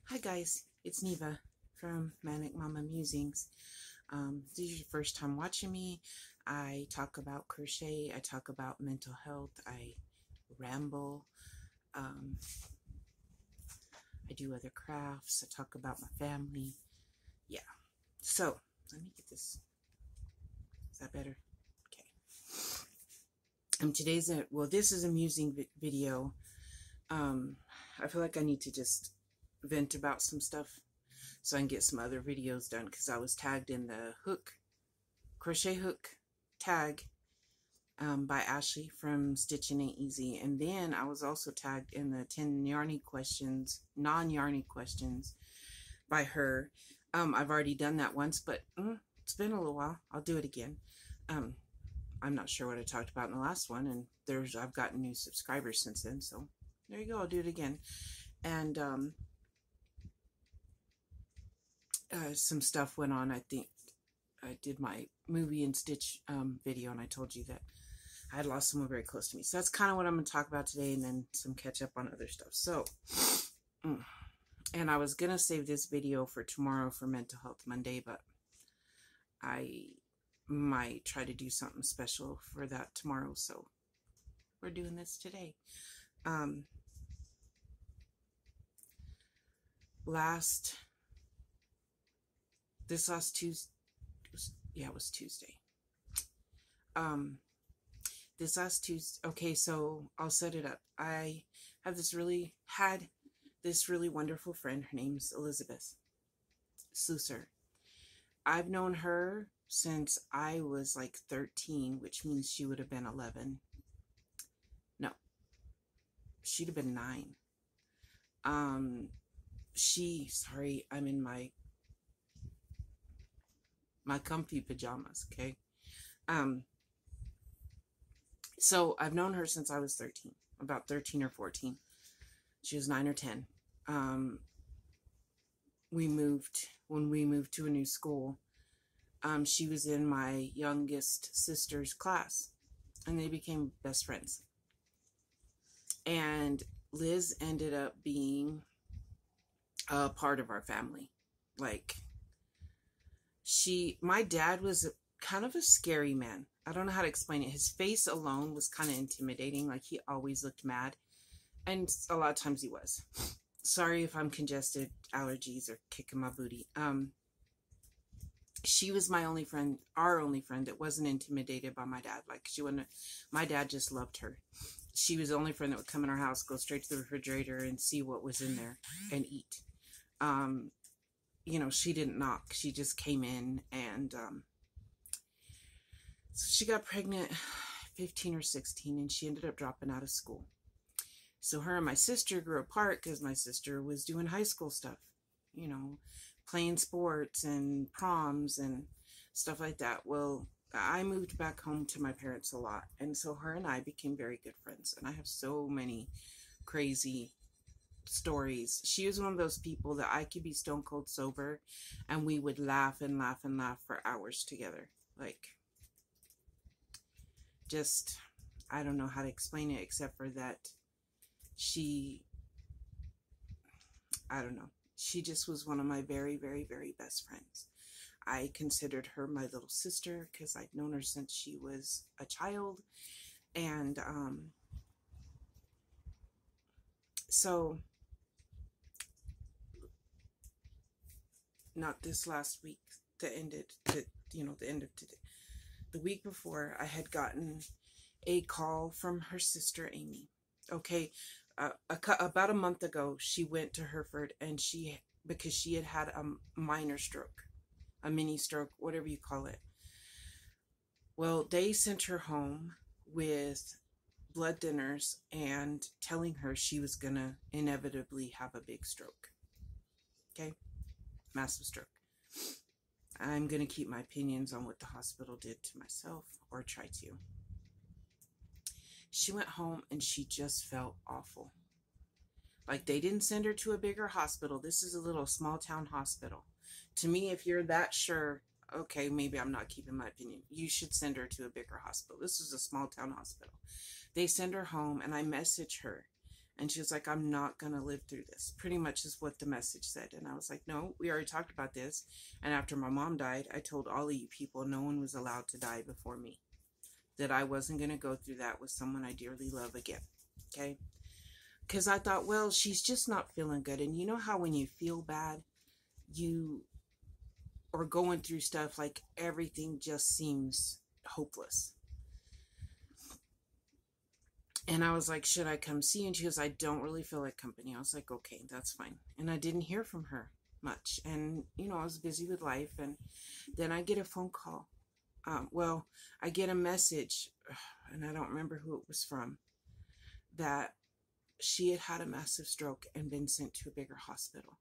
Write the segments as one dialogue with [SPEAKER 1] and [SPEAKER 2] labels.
[SPEAKER 1] Hi guys, it's Neva from Manic Mama Musings. If this is your first time watching me, I talk about crochet, I talk about mental health, I ramble, um, I do other crafts, I talk about my family. Yeah, so let me get this. Is that better? Okay. This is a musing video. I feel like I need to just vent about some stuff so I can get some other videos done, because I was tagged in the crochet hook tag by Ashley from Stitchkn Ain't Easy, and then I was also tagged in the 10 non-yarny questions by her. I've already done that once, but it's been a little while. I'll do it again. I'm not sure what I talked about in the last one, and I've gotten new subscribers since then, so there you go. I'll do it again. And some stuff went on. I think I did my movie and stitch video, and I told you that I had lost someone very close to me. So that's kind of what I'm going to talk about today, and then some catch up on other stuff. So, and I was going to save this video for tomorrow for Mental Health Monday, but I might try to do something special for that tomorrow. So we're doing this today. This last Tuesday, yeah, it was Tuesday. This last Tuesday, okay, so I'll set it up. I had this really wonderful friend. Her name's Elizabeth Slusser. I've known her since I was like 13, which means she would have been 11. No, she'd have been 9. Sorry, I'm in my comfy pajamas, okay? So I've known her since I was 13, about 13 or 14. She was 9 or 10. When we moved to a new school, she was in my youngest sister's class, and they became best friends. And Liz ended up being a part of our family. Like, my dad was kind of a scary man. I don't know how to explain it. His face alone was kind of intimidating. Like, he always looked mad. And a lot of times he was. Sorry if I'm congested, allergies, or kicking my booty. She was my only friend, our only friend that wasn't intimidated by my dad. Like, my dad just loved her. She was the only friend that would come in our house, go straight to the refrigerator and see what was in there and eat. You know, she didn't knock. She just came in, and so she got pregnant 15 or 16, and she ended up dropping out of school. So her and my sister grew apart because my sister was doing high school stuff, you know, playing sports and proms and stuff like that. Well, I moved back home to my parents a lot, and so her and I became very good friends, and I have so many crazy stories. She was one of those people that I could be stone cold sober and we would laugh and laugh and laugh for hours together. Like, just, I don't know how to explain it except for that I don't know. She just was one of my very, very, very best friends. I considered her my little sister because I'd known her since she was a child. And so not this last week that ended, the end of today. The week before, I had gotten a call from her sister, Amy. Okay, about a month ago, she went to Hereford, and because she had a minor stroke, a mini stroke, whatever you call it. Well, they sent her home with blood thinners and telling her she was gonna inevitably have a big stroke. Okay, massive stroke. I'm gonna keep my opinions on what the hospital did to myself, or try to. She went home and she just felt awful. Like, they didn't send her to a bigger hospital. This is a little small town hospital. To me, if you're that sure, okay, maybe I'm not keeping my opinion, you should send her to a bigger hospital. This is a small town hospital. They send her home, and I message her, And she was like, I'm not going to live through this. Pretty much is what the message said. And I was like, no, we already talked about this. And after my mom died, I told all of you people no one was allowed to die before me. That I wasn't going to go through that with someone I dearly love again. Okay? Because I thought, well, she's just not feeling good. And you know how when you feel bad, you are going through stuff like everything just seems hopeless. And I was like, should I come see you? And she goes, I don't really feel like company. I was like, okay, that's fine. And I didn't hear from her much. And, you know, I was busy with life. And then I get a phone call. Well, I get a message, and I don't remember who it was from, that she had had a massive stroke and been sent to a bigger hospital.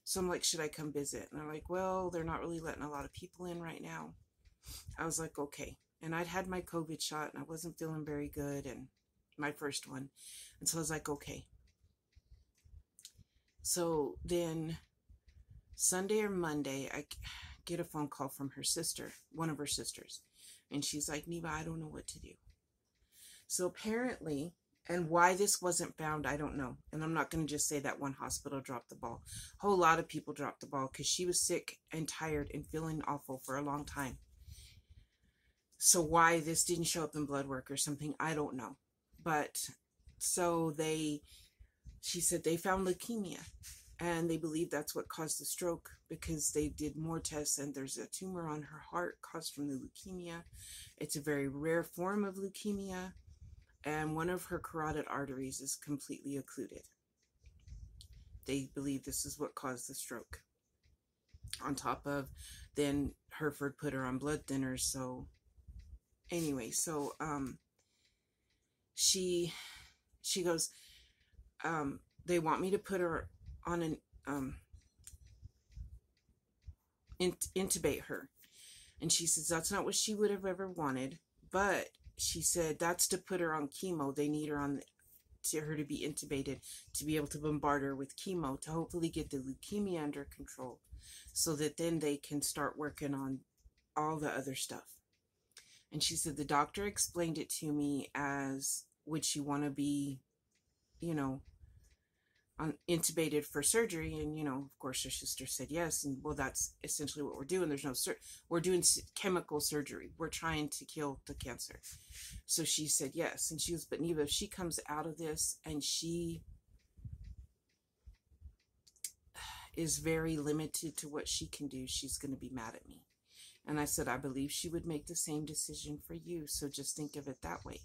[SPEAKER 1] So I'm like, should I come visit? And they're like, well, they're not really letting a lot of people in right now. I was like, okay. And I'd had my COVID shot and I wasn't feeling very good, and my first one. And so I was like, okay. So then Sunday or Monday, I get a phone call from her sister, one of her sisters. And she's like, Neva, I don't know what to do. So apparently, and why this wasn't found, I don't know. And I'm not going to just say that one hospital dropped the ball. A whole lot of people dropped the ball because she was sick and tired and feeling awful for a long time. So why this didn't show up in blood work or something, I don't know. But so she said they found leukemia, and they believe that's what caused the stroke because they did more tests, and there's a tumor on her heart caused from the leukemia. It's a very rare form of leukemia, and one of her carotid arteries is completely occluded. They believe this is what caused the stroke. On top of, then Hereford put her on blood thinners, so anyway, so she goes, they want me to put her on an intubate her. And she says that's not what she would have ever wanted, but she said that's to put her on chemo. They need her her to be intubated to be able to bombard her with chemo to hopefully get the leukemia under control, so that then they can start working on all the other stuff. And she said the doctor explained it to me as, would she want to be, you know, intubated for surgery? And, you know, of course her sister said yes. And well, that's essentially what we're doing. There's no we're doing chemical surgery. We're trying to kill the cancer. So she said yes. And she was, but Neva, if she comes out of this and she is very limited to what she can do, she's going to be mad at me. And I said, I believe she would make the same decision for you. So just think of it that way.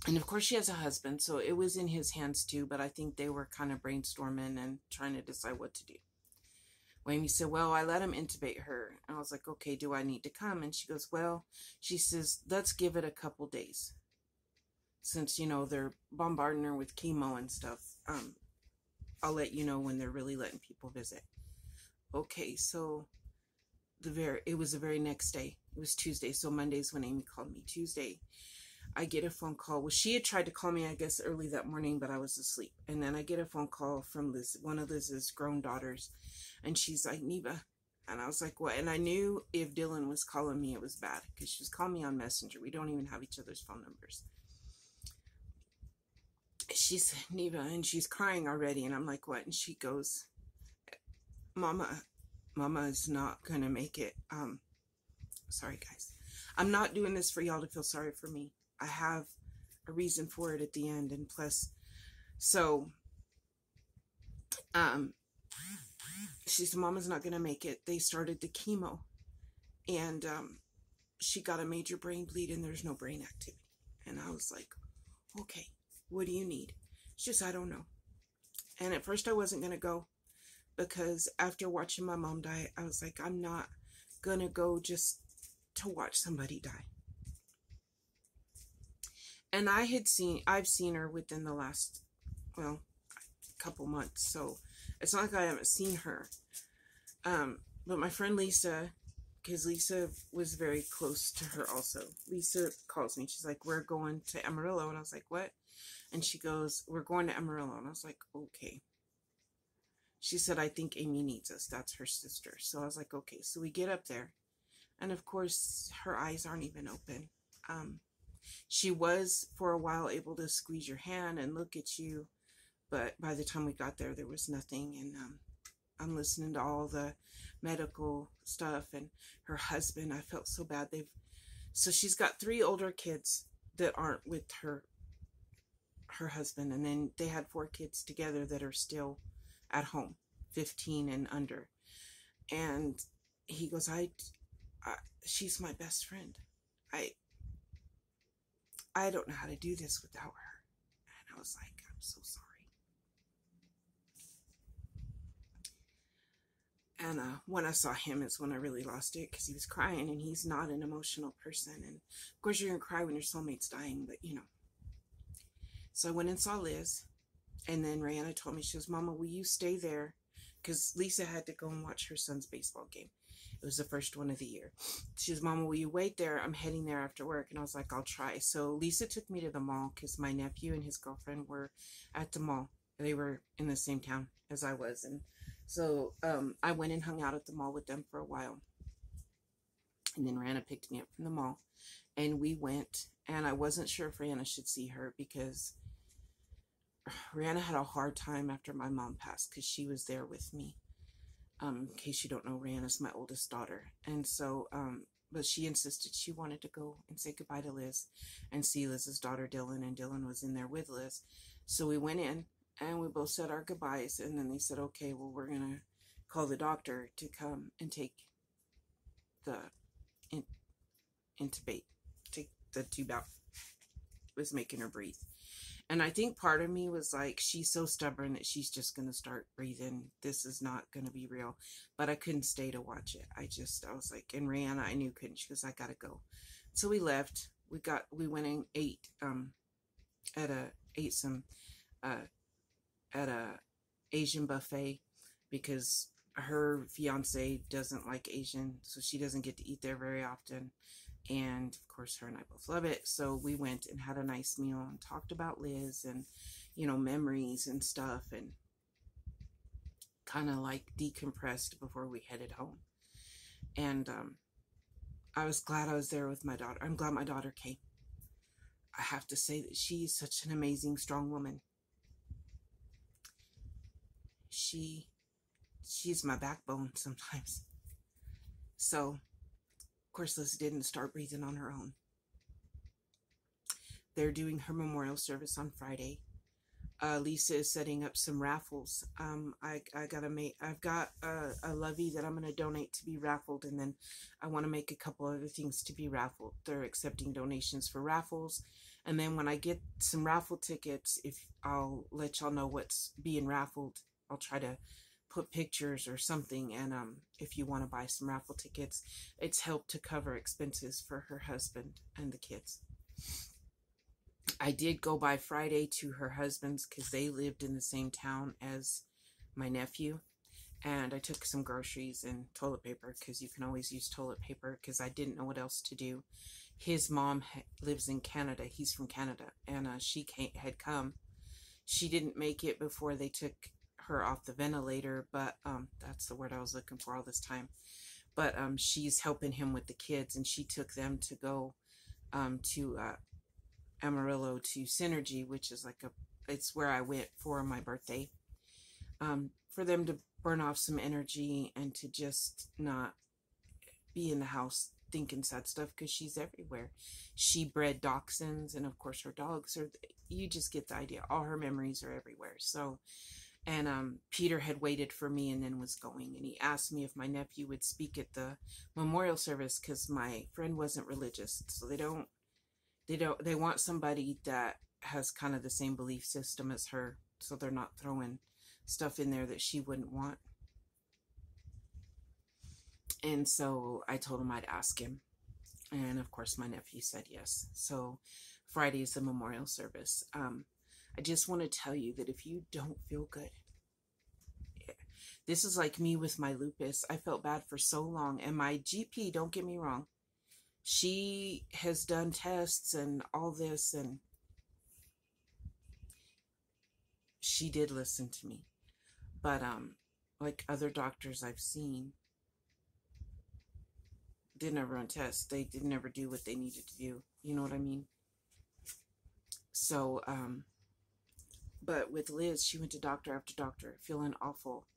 [SPEAKER 1] And of course she has a husband, so it was in his hands too, but I think they were kind of brainstorming and trying to decide what to do. Amy said, well, I let him intubate her. And I was like, okay, do I need to come? And she goes, well, she says, let's give it a couple days. Since, you know, they're bombarding her with chemo and stuff. I'll let you know when they're really letting people visit. Okay, so it was the very next day. It was Tuesday. So Monday's when Amy called me. Tuesday, I get a phone call. Well, she had tried to call me, I guess, early that morning, but I was asleep. And then I get a phone call from Liz, one of Liz's grown daughters. And she's like, Neva. And I was like, what? And I knew if Dylan was calling me, it was bad. Because she was calling me on Messenger. We don't even have each other's phone numbers. She said, Neva. And she's crying already. And I'm like, what? And she goes, Mama is not going to make it. Sorry, guys. I'm not doing this for y'all to feel sorry for me. I have a reason for it at the end. And plus, so, she said, Mama's not going to make it. They started the chemo. And she got a major brain bleed and there's no brain activity. And I was like, okay, what do you need? It's just, I don't know. And at first I wasn't going to go. Because after watching my mom die, I was like, I'm not going to go just to watch somebody die. And I've seen her within the last, well, couple months. So it's not like I haven't seen her. But my friend Lisa, because Lisa was very close to her also. Lisa calls me. She's like, we're going to Amarillo. And I was like, what? And she goes, we're going to Amarillo. And I was like, okay. She said, I think Amy needs us. That's her sister. So I was like, okay. So we get up there. And of course, her eyes aren't even open. she was for a while able to squeeze your hand and look at you, but by the time we got there, there was nothing. And I'm listening to all the medical stuff, and her husband, I felt so bad. So she's got 3 older kids that aren't with her husband, and then they had 4 kids together that are still at home, 15 and under. And he goes, she's my best friend. I don't know how to do this without her. And I was like, I'm so sorry. And when I saw him is when I really lost it, because he was crying, and he's not an emotional person. And of course you're going to cry when your soulmate's dying, but you know. So I went and saw Liz, and then Rihanna told me, she goes, Mama, will you stay there? Because Lisa had to go and watch her son's baseball game. It was the first one of the year. She goes, Mama, will you wait there? I'm heading there after work. And I was like, I'll try. So Lisa took me to the mall because my nephew and his girlfriend were at the mall. They were in the same town as I was. And so I went and hung out at the mall with them for a while. And then Rihanna picked me up from the mall. And we went. And I wasn't sure if Rihanna should see her, because Rihanna had a hard time after my mom passed, because she was there with me. In case you don't know, Rihanna's my oldest daughter. And so, but she insisted she wanted to go and say goodbye to Liz and see Liz's daughter, Dylan. And Dylan was in there with Liz. So we went in and we both said our goodbyes. And then they said, okay, well, we're going to call the doctor to come and take the intubate, take the tube out. It was making her breathe. And I think part of me was like, she's so stubborn that she's just going to start breathing. This is not going to be real. But I couldn't stay to watch it. I was like, and Rihanna, I knew couldn't. She goes, I got to go. So we left. We went and ate, at a Asian buffet, because her fiance doesn't like Asian. So she doesn't get to eat there very often. And of course her and I both love it. So we went and had a nice meal and talked about Liz and, you know, memories and stuff, and kind of like decompressed before we headed home. And I was glad I was there with my daughter. I'm glad my daughter came. I have to say that she's such an amazing, strong woman. She's my backbone sometimes. So of course, Liz didn't start breathing on her own. They're doing her memorial service on Friday. Lisa is setting up some raffles. I've got a lovey that I'm going to donate to be raffled, and then I want to make a couple other things to be raffled. They're accepting donations for raffles, and then when I get some raffle tickets, I'll let y'all know what's being raffled. I'll try to put pictures or something, and if you want to buy some raffle tickets, it's helped to cover expenses for her husband and the kids. I did go by Friday to her husband's, because they lived in the same town as my nephew, and I took some groceries and toilet paper, because you can always use toilet paper, because I didn't know what else to do. His mom lives in Canada. He's from Canada, and she had come. She didn't make it before they took her off the ventilator, but that's the word I was looking for all this time. But she's helping him with the kids, and she took them to go to Amarillo to Synergy, which is like it's where I went for my birthday, for them to burn off some energy and to just not be in the house thinking sad stuff, because she's everywhere. She bred dachshunds, and of course her dogs are, you just get the idea. All her memories are everywhere. So, and Peter had waited for me and then was going, and he asked me if my nephew would speak at the memorial service, because my friend wasn't religious, so they want somebody that has kind of the same belief system as her, so they're not throwing stuff in there that she wouldn't want. And so I told him I'd ask him, and of course my nephew said yes. So Friday is the memorial service. I just want to tell you that if you don't feel good, this is like me with my lupus. I felt bad for so long, and my GP, don't get me wrong, she has done tests and all this, and she did listen to me. But like other doctors I've seen didn't ever run tests. They didn't ever do what they needed to do. You know what I mean? So, but with Liz, she went to doctor after doctor, feeling awful.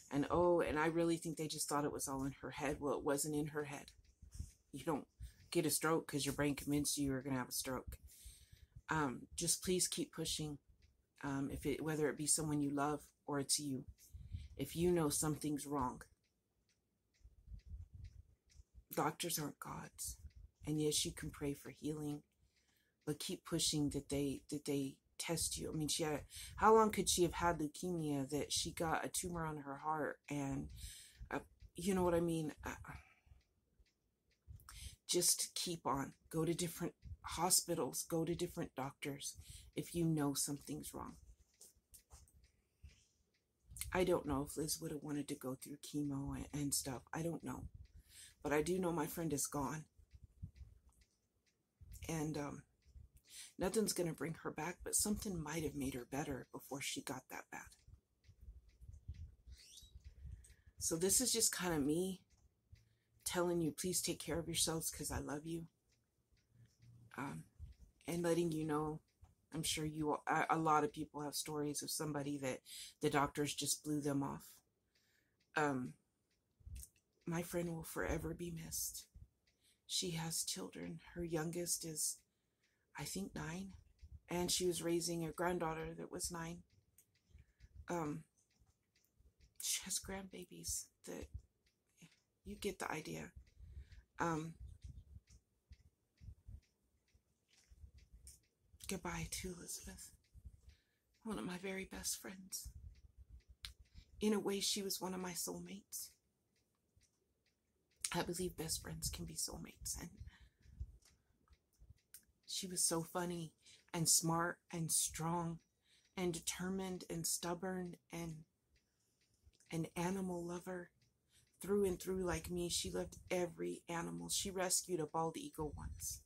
[SPEAKER 1] And oh, and I really think they just thought it was all in her head. Well, it wasn't in her head. You don't get a stroke because your brain convinced you were going to have a stroke. Just please keep pushing. Whether it be someone you love or it's you. If you know something's wrong, doctors aren't gods. And yes, you can pray for healing, but keep pushing that they test you. I mean, how long could she have had leukemia that she got a tumor on her heart? And you know what I mean? Just keep on. Go to different hospitals. Go to different doctors if you know something's wrong. I don't know if Liz would have wanted to go through chemo and stuff. I don't know. But I do know my friend is gone. And nothing's going to bring her back, but something might have made her better before she got that bad. So this is just kind of me telling you, please take care of yourselves because I love you. And letting you know, I'm sure a lot of people have stories of somebody that the doctors just blew them off. My friend will forever be missed. She has children. Her youngest is, I think, 9. And she was raising a granddaughter that was 9. She has grandbabies that, you get the idea. Goodbye to Elizabeth, one of my very best friends. In a way, she was one of my soulmates. I believe best friends can be soulmates. And she was so funny and smart and strong and determined and stubborn and an animal lover through and through like me. She loved every animal. She rescued a bald eagle once.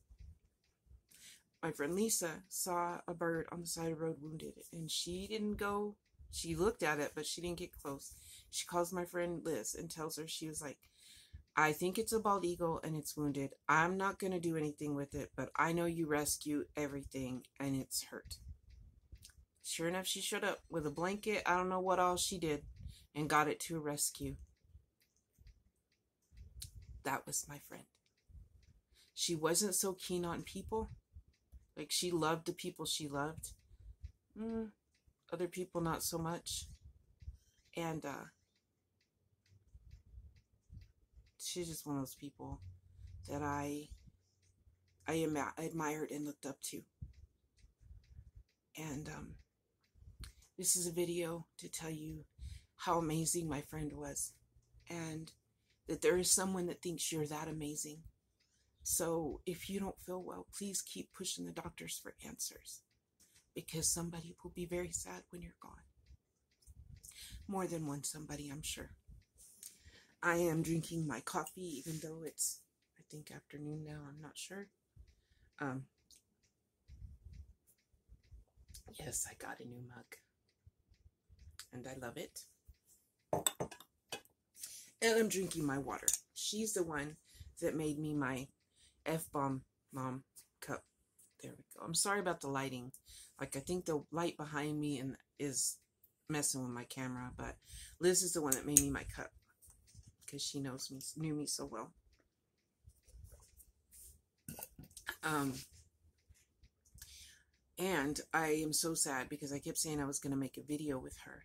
[SPEAKER 1] My friend Lisa saw a bird on the side of the road wounded, and she didn't go. She looked at it, but she didn't get close. She calls my friend Liz and tells her, she was like, I think it's a bald eagle and it's wounded. I'm not going to do anything with it, but I know you rescue everything and it's hurt. Sure enough, she showed up with a blanket. I don't know what all she did and got it to a rescue. That was my friend. She wasn't so keen on people. Like, she loved the people she loved. Other people, not so much. And she's just one of those people that I admired and looked up to. And this is a video to tell you how amazing my friend was. And that there is someone that thinks you're that amazing. So if you don't feel well, please keep pushing the doctors for answers, because somebody will be very sad when you're gone. More than one somebody, I'm sure. I am drinking my coffee, even though it's, I think, afternoon now. I'm not sure. Yes, I got a new mug. And I love it. And I'm drinking my water. She's the one that made me my F-bomb mom cup. There we go. I'm sorry about the lighting. Like, I think the light behind me is messing with my camera, but Liz is the one that made me my cup because she knew me so well. And I am so sad because I kept saying I was going to make a video with her,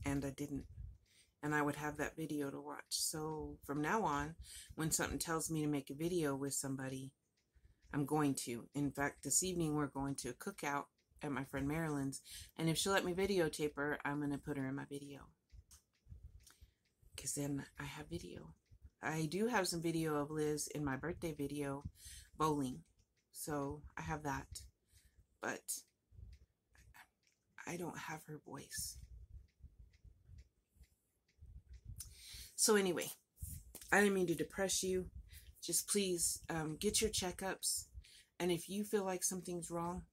[SPEAKER 1] and I didn't. And I would have that video to watch. So from now on, when something tells me to make a video with somebody, I'm going to. In fact, this evening we're going to a cookout at my friend Marilyn's. And if she'll let me videotape her, I'm going to put her in my video. Because then I have video. I do have some video of Liz in my birthday video bowling. So I have that. But I don't have her voice. So anyway, I didn't mean to depress you. Just please get your checkups. And if you feel like something's wrong,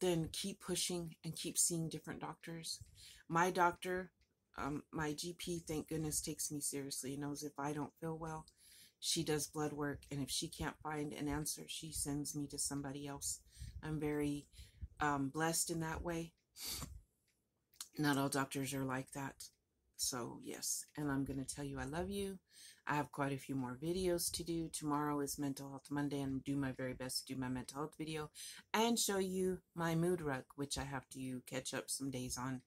[SPEAKER 1] then keep pushing and keep seeing different doctors. My doctor, my GP, thank goodness, takes me seriously. He knows if I don't feel well, She does blood work, and if she can't find an answer, she sends me to somebody else. I'm very blessed in that way. Not all doctors are like that. So yes, and I'm going to tell you I love you. I have quite a few more videos to do. Tomorrow is Mental Health Monday, and do my very best to do my mental health video and show you my mood rug, which I have to catch up some days on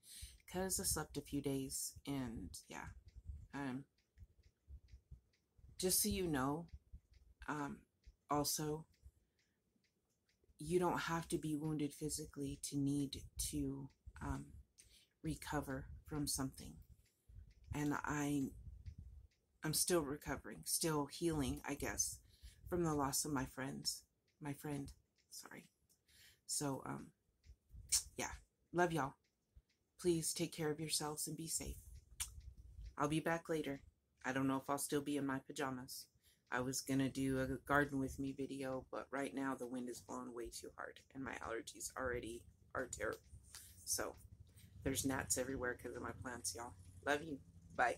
[SPEAKER 1] because I slept a few days. And yeah, just so you know, also, you don't have to be wounded physically to need to recover from something. And I'm still recovering, still healing, I guess, from the loss of my friend, sorry. So, yeah, love y'all. Please take care of yourselves and be safe. I'll be back later. I don't know if I'll still be in my pajamas. I was going to do a garden with me video, but right now the wind is blowing way too hard, and my allergies already are terrible. So, there's gnats everywhere because of my plants, y'all. Love you. Bye.